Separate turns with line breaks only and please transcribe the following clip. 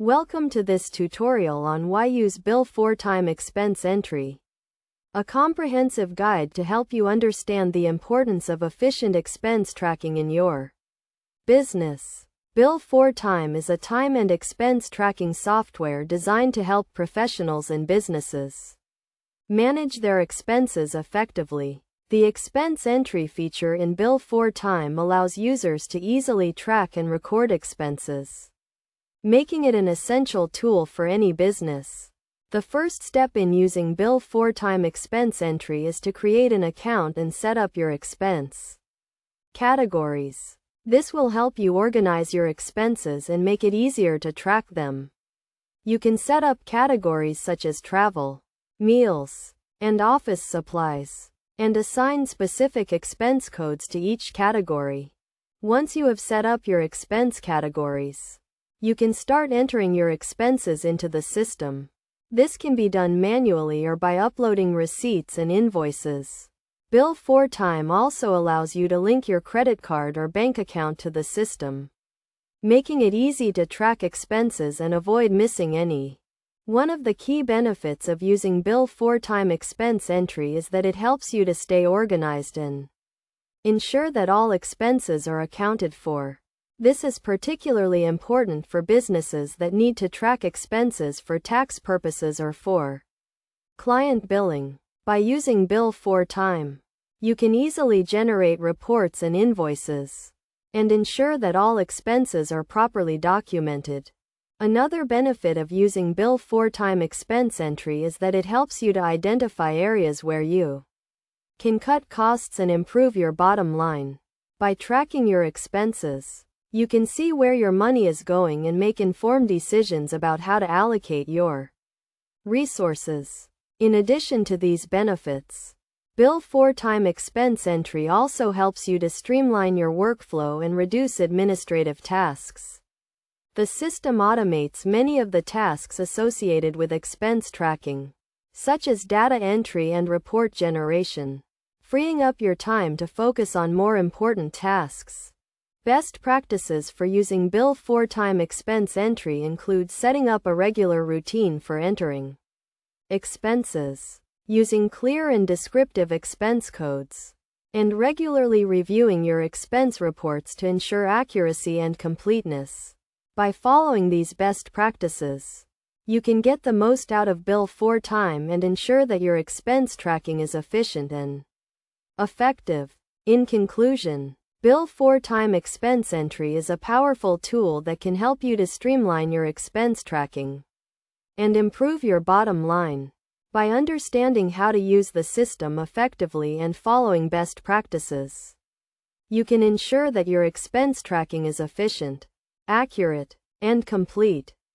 Welcome to this tutorial on why use Bill 4-Time Expense Entry, a comprehensive guide to help you understand the importance of efficient expense tracking in your business. Bill 4-Time is a time and expense tracking software designed to help professionals and businesses manage their expenses effectively. The expense entry feature in Bill 4-Time allows users to easily track and record expenses, making it an essential tool for any business. The first step in using Bill 4-Time Expense Entry is to create an account and set up your expense categories. This will help you organize your expenses and make it easier to track them. You can set up categories such as travel, meals, and office supplies, and assign specific expense codes to each category. Once you have set up your expense categories, you can start entering your expenses into the system. This can be done manually or by uploading receipts and invoices. Bill 4-Time also allows you to link your credit card or bank account to the system, making it easy to track expenses and avoid missing any. One of the key benefits of using Bill 4-Time Expense Entry is that it helps you to stay organized and ensure that all expenses are accounted for. This is particularly important for businesses that need to track expenses for tax purposes or for client billing. By using Bill 4-Time, you can easily generate reports and invoices, and ensure that all expenses are properly documented. Another benefit of using Bill 4-Time Expense Entry is that it helps you to identify areas where you can cut costs and improve your bottom line. By tracking your expenses, you can see where your money is going and make informed decisions about how to allocate your resources. In addition to these benefits, Bill 4-Time Expense Entry also helps you to streamline your workflow and reduce administrative tasks. The system automates many of the tasks associated with expense tracking, such as data entry and report generation, freeing up your time to focus on more important tasks. Best practices for using Bill 4-Time Expense Entry include setting up a regular routine for entering expenses, using clear and descriptive expense codes, and regularly reviewing your expense reports to ensure accuracy and completeness. By following these best practices, you can get the most out of Bill 4-Time and ensure that your expense tracking is efficient and effective. In conclusion, Bill 4-Time Expense Entry is a powerful tool that can help you to streamline your expense tracking and improve your bottom line. By understanding how to use the system effectively and following best practices, you can ensure that your expense tracking is efficient, accurate, and complete.